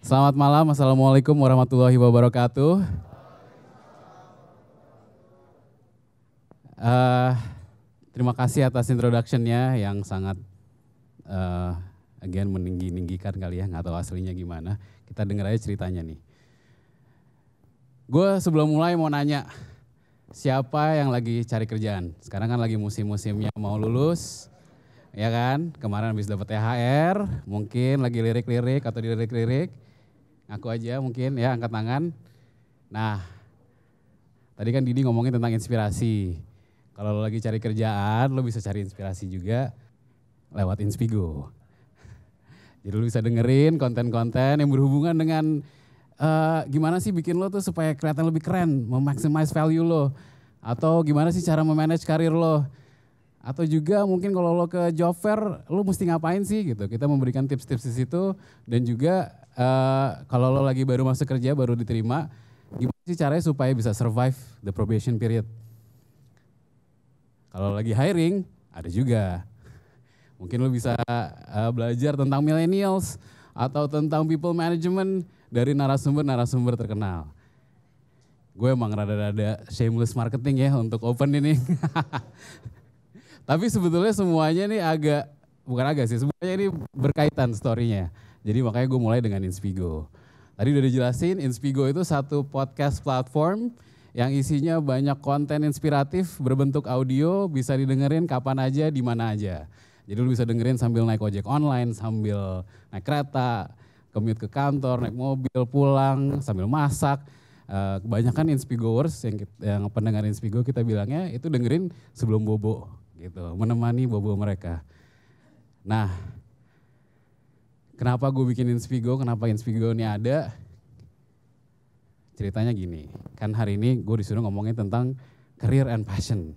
Selamat malam, Assalamualaikum warahmatullahi wabarakatuh. Eh, Terima kasih atas introduction-nya yang sangat again meninggi-ninggikan kali ya, nggak tahu aslinya gimana. Kita denger aja ceritanya nih. Gue sebelum mulai mau nanya, siapa yang lagi cari kerjaan? Sekarang kan lagi musim-musimnya mau lulus, ya kan? Kemarin habis dapat THR, mungkin lagi lirik-lirik atau dilirik-lirik. Ngaku aja mungkin ya, angkat tangan. Nah, tadi kan Didi ngomongin tentang inspirasi. Kalau lo lagi cari kerjaan, lo bisa cari inspirasi juga lewat Inspigo. Jadi lo bisa dengerin konten-konten yang berhubungan dengan gimana sih bikin lo tuh supaya kelihatan lebih keren, memaximize value lo. Atau gimana sih cara memanage karir lo. Atau juga mungkin kalau lo ke job fair, lo mesti ngapain sih gitu. Kita memberikan tips-tips di situ dan juga kalau lo lagi baru masuk kerja, baru diterima, gimana sih caranya supaya bisa survive the probation period. Kalau lagi hiring, ada juga. Mungkin lo bisa belajar tentang millennials atau tentang people management dari narasumber-narasumber terkenal. Gue emang rada-rada shameless marketing ya untuk open ini. Tapi sebetulnya semuanya nih bukan agak sih, semuanya ini berkaitan story-nya. Jadi makanya gue mulai dengan Inspigo. Tadi udah dijelasin, Inspigo itu satu podcast platform yang isinya banyak konten inspiratif berbentuk audio, bisa didengerin kapan aja, di mana aja. Jadi lu bisa dengerin sambil naik ojek online, sambil naik kereta, commute ke kantor, naik mobil, pulang, sambil masak. Kebanyakan Inspigoers yang pendengar Inspigo kita bilangnya itu dengerin sebelum bobo gitu, menemani bobo mereka. Nah, kenapa gue bikin Inspigo, kenapa Inspigo ini ada? Ceritanya gini, kan hari ini gue disuruh ngomongin tentang career and passion.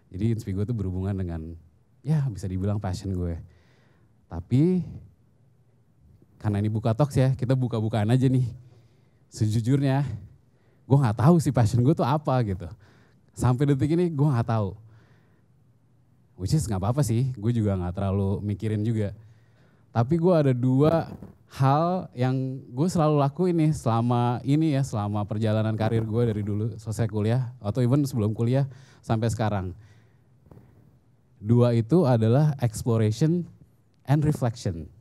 Jadi Inspigo itu berhubungan dengan, ya bisa dibilang passion gue. Tapi, karena ini buka talks ya, kita buka-bukaan aja nih. Sejujurnya, gue gak tahu sih passion gue tuh apa gitu. Sampai detik ini gue gak tahu. Which is gak apa-apa sih, gue juga gak terlalu mikirin juga. Tapi gue ada dua hal yang gue selalu lakuin nih selama perjalanan karir gue dari dulu selesai kuliah atau even sebelum kuliah sampai sekarang. Dua itu adalah exploration and reflection.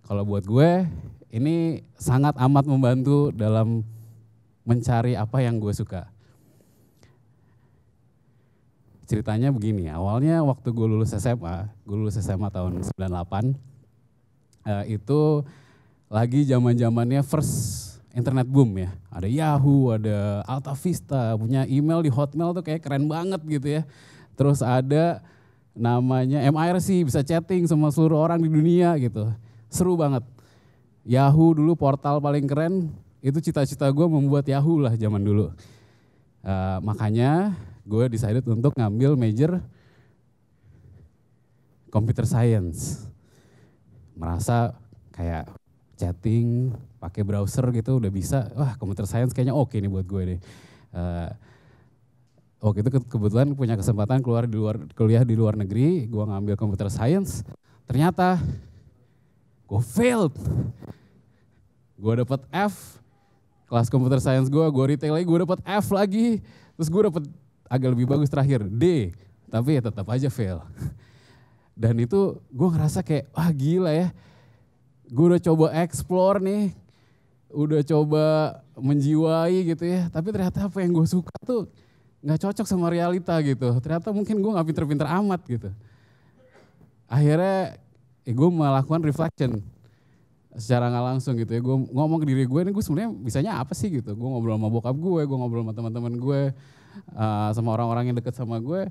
Kalau buat gue ini sangat amat membantu dalam mencari apa yang gue suka. Ceritanya begini, awalnya waktu gue lulus SMA tahun 98, itu lagi zaman-zamannya first internet boom ya. Ada Yahoo, ada Alta Vista, punya email di Hotmail tuh kayak keren banget gitu ya. Terus ada namanya MIRC, bisa chatting sama seluruh orang di dunia gitu. Seru banget. Yahoo dulu portal paling keren, itu cita-cita gue membuat Yahoo lah zaman dulu. Makanya gue decided untuk ngambil major computer science. Merasa kayak chatting, pakai browser gitu udah bisa, wah computer science kayaknya oke nih buat gue deh. Waktu itu kebetulan punya kesempatan kuliah di luar negeri, gue ngambil computer science, ternyata gue failed. Gue dapet F, kelas computer science gue retake lagi, gue dapet F lagi, terus gue dapet agak lebih bagus terakhir, D, tapi ya tetap aja fail. Dan itu gue ngerasa kayak, wah gila ya, gue udah coba explore nih, udah coba menjiwai gitu ya, tapi ternyata apa yang gue suka tuh gak cocok sama realita gitu. Ternyata mungkin gue gak pinter-pinter amat gitu. Akhirnya gue melakukan reflection secara gak langsung gitu ya. Gue ngomong ke diri gue, ini gue sebenarnya bisanya apa sih gitu. Gue ngobrol sama bokap gue ngobrol sama teman-teman gue, sama orang-orang yang deket sama gue.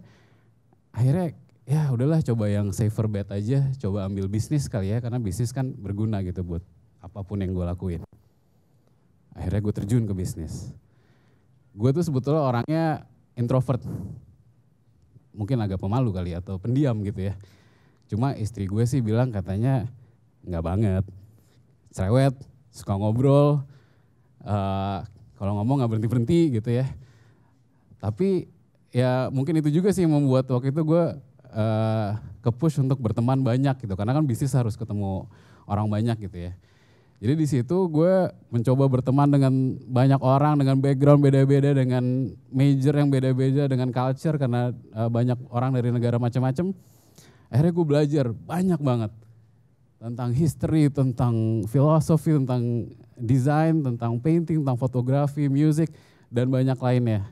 Akhirnya ya udahlah coba yang safer bet aja, coba ambil bisnis kali ya, karena bisnis kan berguna gitu buat apapun yang gue lakuin. Akhirnya gue terjun ke bisnis. Gue tuh sebetulnya orangnya introvert, mungkin agak pemalu kali atau pendiam gitu ya. Cuma istri gue sih bilang katanya nggak banget, cerewet, suka ngobrol, kalau ngomong nggak berhenti-berhenti gitu ya. Tapi ya mungkin itu juga sih yang membuat waktu itu gue ke-push untuk berteman banyak gitu. Karena kan bisnis harus ketemu orang banyak gitu ya. Jadi di situ gue mencoba berteman dengan banyak orang dengan background beda-beda, dengan major yang beda-beda, dengan culture karena banyak orang dari negara macam-macam. Akhirnya gue belajar banyak banget tentang history, tentang filosofi, tentang desain, tentang painting, tentang fotografi, music, dan banyak lainnya.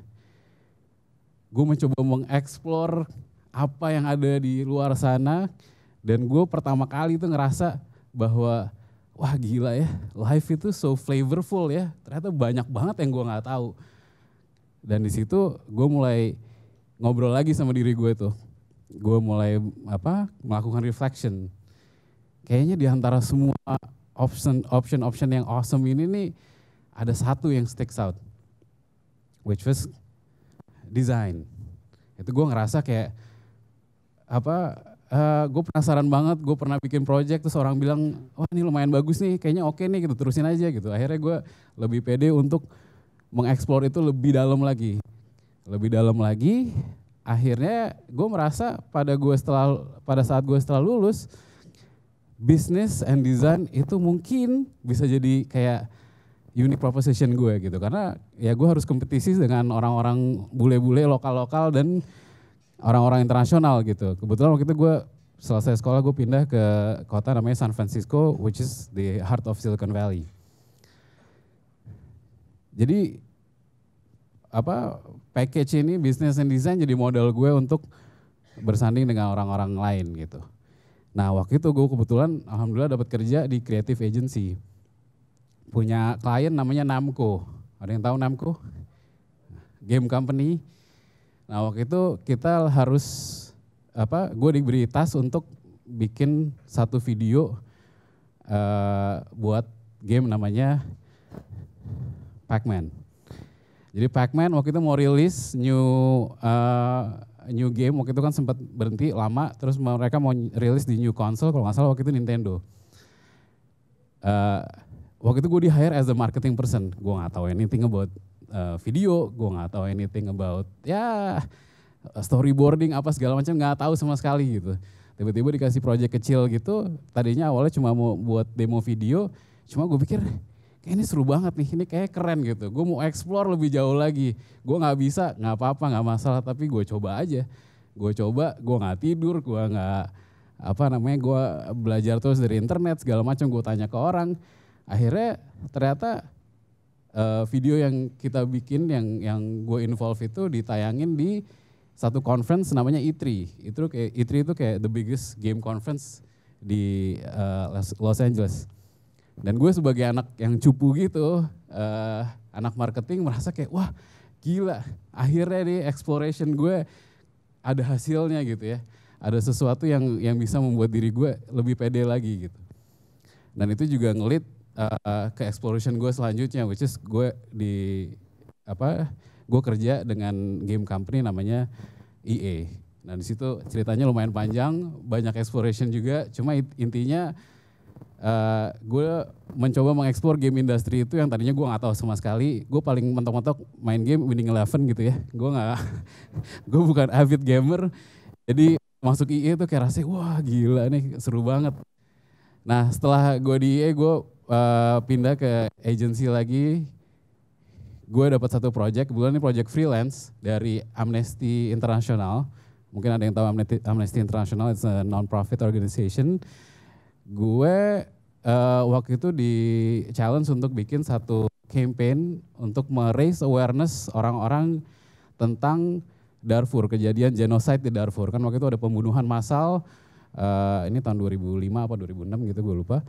Gue mencoba mengeksplor apa yang ada di luar sana, dan gue pertama kali tuh ngerasa bahwa wah gila ya, life itu so flavorful ya. Ternyata banyak banget yang gue nggak tahu. Dan di situ gue mulai ngobrol lagi sama diri gue tuh. Gue mulai melakukan reflection. Kayaknya di antara semua option yang awesome ini nih ada satu yang sticks out, which was design. Itu gue ngerasa kayak gue penasaran banget, gue pernah bikin project terus orang bilang, wah ini lumayan bagus nih, kayaknya oke nih gitu, terusin aja gitu. Akhirnya gue lebih pede untuk mengeksplor itu lebih dalam lagi. Lebih dalam lagi, akhirnya gue merasa pada saat gue setelah lulus, business and design itu mungkin bisa jadi kayak unique proposition gue gitu. Karena ya gue harus kompetisi dengan orang-orang bule-bule lokal-lokal dan orang-orang internasional gitu. Kebetulan waktu itu gue selesai sekolah gue pindah ke kota namanya San Francisco, which is the heart of Silicon Valley. Jadi package ini business and design jadi modal gue untuk bersanding dengan orang-orang lain gitu. Nah waktu itu gue kebetulan alhamdulillah dapat kerja di creative agency. Punya klien namanya Namco. Ada yang tahu Namco? Game company. Nah waktu itu kita harus, gue diberi tas untuk bikin satu video buat game namanya Pac-Man. Jadi Pac-Man waktu itu mau rilis new game, waktu itu kan sempat berhenti lama, terus mereka mau rilis di new console, kalau nggak salah waktu itu Nintendo. Waktu itu gue di-hire as a marketing person, gue nggak tahu anything about video, gue nggak tahu anything about storyboarding apa segala macam, nggak tahu sama sekali gitu. Tiba-tiba dikasih project kecil gitu, tadinya awalnya cuma mau buat demo video, cuma gue pikir kayak ini seru banget nih, ini kayak keren gitu. Gue mau explore lebih jauh lagi, gue nggak bisa, nggak apa-apa, nggak masalah, tapi gue coba aja. Gue coba, gue nggak tidur, gue nggak gue belajar terus dari internet segala macam, gue tanya ke orang. Akhirnya ternyata video yang kita bikin yang gue involve itu ditayangin di satu conference namanya E3. E3 itu kayak the biggest game conference di Los Angeles. Dan gue sebagai anak yang cupu gitu, anak marketing merasa kayak wah gila, akhirnya nih exploration gue ada hasilnya gitu ya. Ada sesuatu yang bisa membuat diri gue lebih pede lagi gitu. Dan itu juga ngelit ke exploration gue selanjutnya, which is gue gue kerja dengan game company namanya EA. Nah di situ ceritanya lumayan panjang, banyak exploration juga. Cuma intinya gue mencoba mengeksplor game industry itu yang tadinya gue nggak tahu sama sekali. Gue paling mentok-mentok main game Winning Eleven gitu ya. Gue bukan avid gamer. Jadi masuk EA itu kayak rasanya wah gila nih seru banget. Nah setelah gue di EA gue pindah ke agency lagi. Gue dapat satu project, kebetulan ini project freelance dari Amnesty International. Mungkin ada yang tahu Amnesty International, it's a non-profit organization. Gue waktu itu di challenge untuk bikin satu campaign untuk raise awareness orang-orang tentang Darfur, kejadian genocide di Darfur. Kan waktu itu ada pembunuhan massal, ini tahun 2005 apa 2006 gitu gue lupa.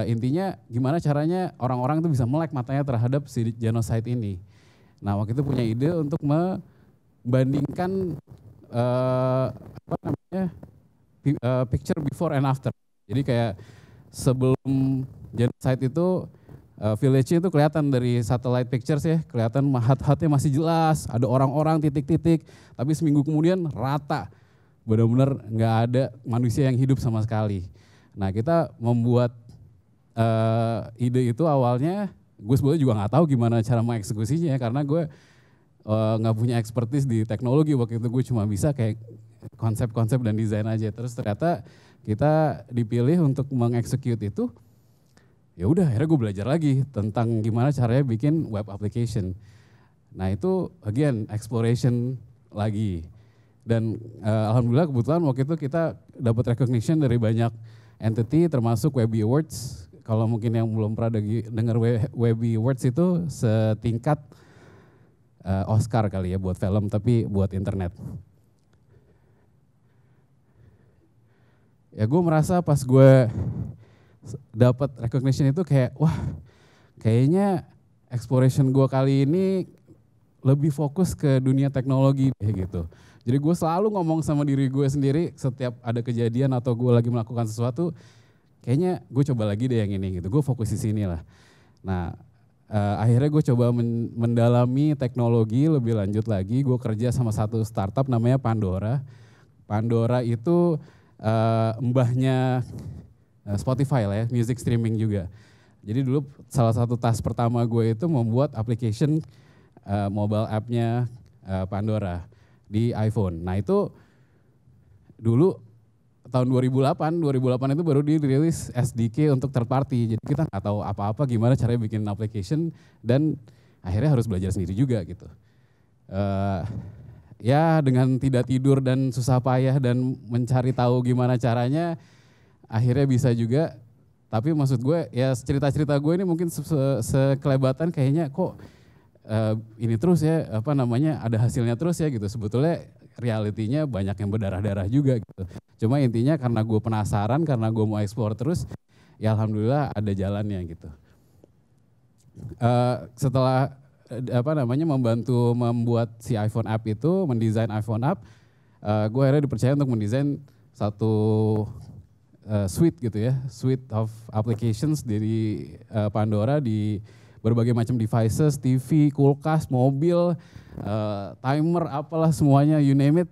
Intinya gimana caranya orang-orang itu bisa melek matanya terhadap si genocide ini. Nah waktu itu punya ide untuk membandingkan picture before and after. Jadi kayak sebelum genocide itu village-nya itu kelihatan dari satellite pictures ya, kelihatan hut-hutnya masih jelas, ada orang-orang titik-titik, tapi seminggu kemudian rata, benar-benar nggak ada manusia yang hidup sama sekali. Nah kita membuat ide itu awalnya, gue sebetulnya juga nggak tahu gimana cara mengeksekusinya karena gue nggak punya expertise di teknologi waktu itu, gue cuma bisa kayak konsep-konsep dan desain aja. Terus ternyata kita dipilih untuk mengeksekut itu, Ya udah, akhirnya gue belajar lagi tentang gimana caranya bikin web application. Nah itu again exploration lagi. Dan alhamdulillah kebetulan waktu itu kita dapat recognition dari banyak entity termasuk Webby Awards. Kalau mungkin yang belum pernah dengar Webby Awards itu setingkat Oscar kali ya buat film tapi buat internet. Ya gue merasa pas gue dapat recognition itu kayak wah kayaknya exploration gue kali ini lebih fokus ke dunia teknologi gitu. Jadi gue selalu ngomong sama diri gue sendiri setiap ada kejadian atau gue lagi melakukan sesuatu, kayaknya gue coba lagi deh yang ini gitu. Gue fokus di sini lah. Nah akhirnya gue coba mendalami teknologi lebih lanjut lagi. Gue kerja sama satu startup namanya Pandora. Pandora itu mbahnya Spotify lah ya, music streaming juga. Jadi dulu salah satu task pertama gue itu membuat application mobile app-nya Pandora di iPhone. Nah itu dulu tahun 2008 itu baru dirilis SDK untuk third party. Jadi kita nggak tahu apa-apa gimana caranya bikin application dan akhirnya harus belajar sendiri juga gitu. Ya dengan tidak tidur dan susah payah dan mencari tahu gimana caranya, akhirnya bisa juga. Tapi maksud gue ya cerita-cerita gue ini mungkin sekelebatan kayaknya kok ini terus ya apa namanya ada hasilnya terus ya gitu. Sebetulnya realitinya banyak yang berdarah-darah juga gitu. Cuma intinya karena gue penasaran, karena gue mau explore terus, ya alhamdulillah ada jalannya gitu. Setelah apa namanya membantu membuat si iPhone app itu, mendesain iPhone app, gue akhirnya dipercaya untuk mendesain satu suite gitu ya, suite of applications dari Pandora di berbagai macam devices, TV, kulkas, mobil, timer, apalah semuanya, you name it.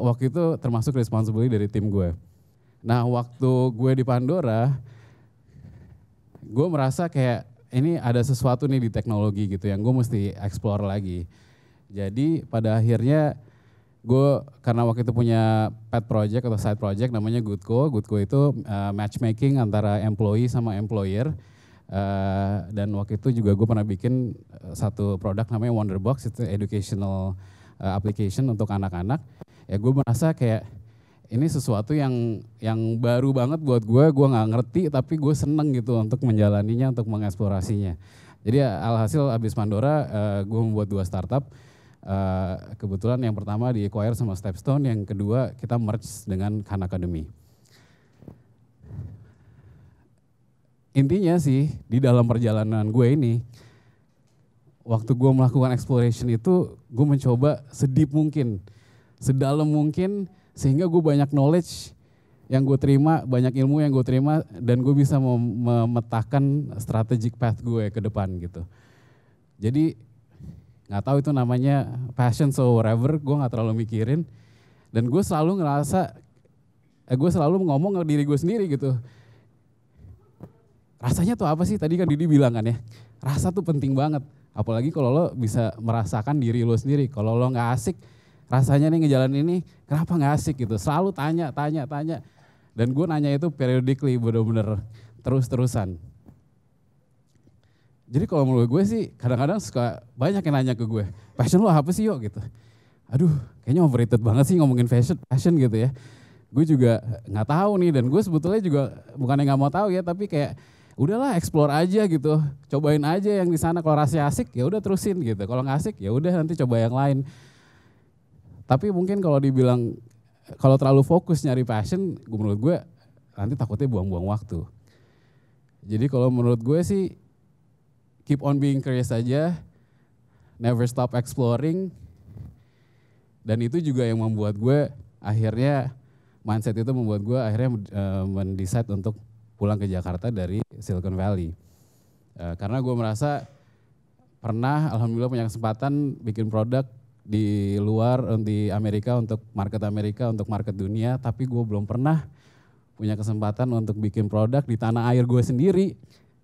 Waktu itu termasuk responsibility dari tim gue. Nah waktu gue di Pandora, gue merasa kayak ini ada sesuatu nih di teknologi gitu yang gue mesti explore lagi. Jadi pada akhirnya gue karena waktu itu punya pet project atau side project namanya Goodco. Goodco itu matchmaking antara employee sama employer. Dan waktu itu juga gue pernah bikin satu produk namanya Wonderbox, itu educational application untuk anak-anak. Ya gue merasa kayak ini sesuatu yang baru banget buat gue nggak ngerti tapi gue seneng gitu untuk menjalaninya, untuk mengeksplorasinya. Jadi alhasil abis Pandora gue membuat 2 startup. Kebetulan yang pertama di acquire sama Stepstone, yang kedua kita merge dengan Khan Academy. Intinya sih di dalam perjalanan gue ini, waktu gue melakukan exploration itu gue mencoba sedip mungkin, sedalam mungkin sehingga gue banyak knowledge yang gue terima, banyak ilmu yang gue terima dan gue bisa memetakan strategic path gue ke depan gitu. Jadi nggak tahu itu namanya passion so whatever, gue nggak terlalu mikirin dan gue selalu ngerasa, gue selalu ngomong ke diri gue sendiri gitu. Rasanya tuh apa sih? Tadi kan Didi bilang kan ya, rasa tuh penting banget. Apalagi kalau lo bisa merasakan diri lo sendiri. Kalau lo nggak asik, rasanya nih ngejalanin ini, kenapa nggak asik gitu? Selalu tanya. Dan gue nanya itu periodically, bener-bener terus-terusan. Jadi kalau menurut gue sih kadang-kadang suka banyak yang nanya ke gue, passion lo apa sih yuk gitu. Aduh kayaknya overrated banget sih ngomongin passion gitu ya. Gue juga nggak tahu nih dan gue sebetulnya juga bukan yang nggak mau tahu ya, tapi kayak udahlah explore aja gitu, cobain aja yang di sana. Kalau rasanya asik ya udah terusin gitu, kalau nggak asik ya udah nanti coba yang lain. Tapi mungkin kalau dibilang kalau terlalu fokus nyari passion, menurut gue nanti takutnya buang-buang waktu. Jadi kalau menurut gue sih keep on being curious aja, never stop exploring. Dan itu juga yang membuat gue akhirnya, mindset itu membuat gue akhirnya mendecide untuk pulang ke Jakarta dari Silicon Valley. Karena gue merasa pernah alhamdulillah punya kesempatan bikin produk di luar, di Amerika, untuk market dunia, tapi gue belum pernah punya kesempatan untuk bikin produk di tanah air gue sendiri,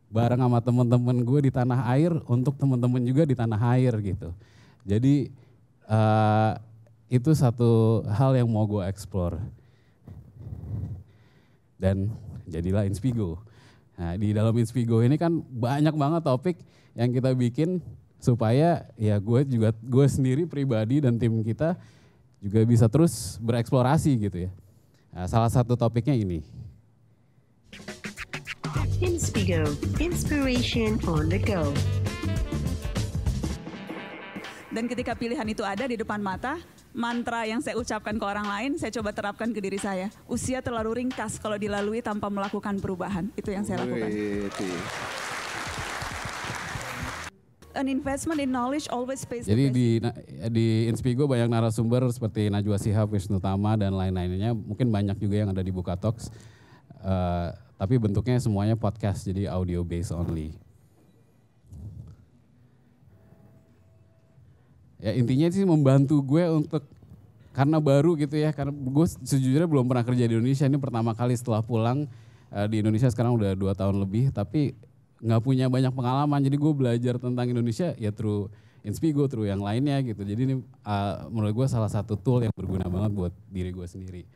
bareng sama teman-teman gue di tanah air, untuk teman-teman juga di tanah air gitu. Jadi itu satu hal yang mau gue explore. Dan jadilah Inspigo. Nah, di dalam Inspigo ini kan banyak banget topik yang kita bikin supaya ya gue sendiri pribadi dan tim kita juga bisa terus bereksplorasi gitu ya. Nah, salah satu topiknya ini. Inspigo, inspiration on the go. Dan ketika pilihan itu ada di depan mata, mantra yang saya ucapkan ke orang lain, saya coba terapkan ke diri saya. Usia terlalu ringkas kalau dilalui tanpa melakukan perubahan. Itu yang saya lakukan. An investment in knowledge always pays the best. Jadi di Inspigo banyak narasumber seperti Najwa Shihab, Wisnu Tama, dan lain-lainnya. Mungkin banyak juga yang ada di Buka Talks. Tapi bentuknya semuanya podcast, jadi audio based only. Ya intinya sih membantu gue untuk, karena baru gitu ya, karena gue sejujurnya belum pernah kerja di Indonesia, ini pertama kali setelah pulang di Indonesia sekarang udah 2 tahun lebih, tapi nggak punya banyak pengalaman, jadi gue belajar tentang Indonesia ya through Inspigo, through yang lainnya gitu. Jadi ini menurut gue salah satu tool yang berguna banget buat diri gue sendiri.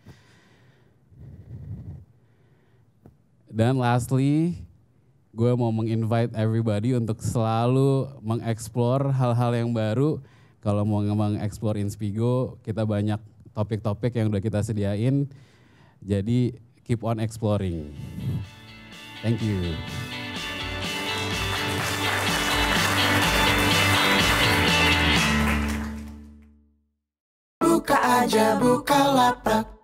Dan lastly, gue mau menginvite everybody untuk selalu mengeksplor hal-hal yang baru. Kalau mau mengeksplor Inspigo, kita banyak topik-topik yang udah kita sediain. Jadi keep on exploring. Thank you. Buka aja Bukalapak.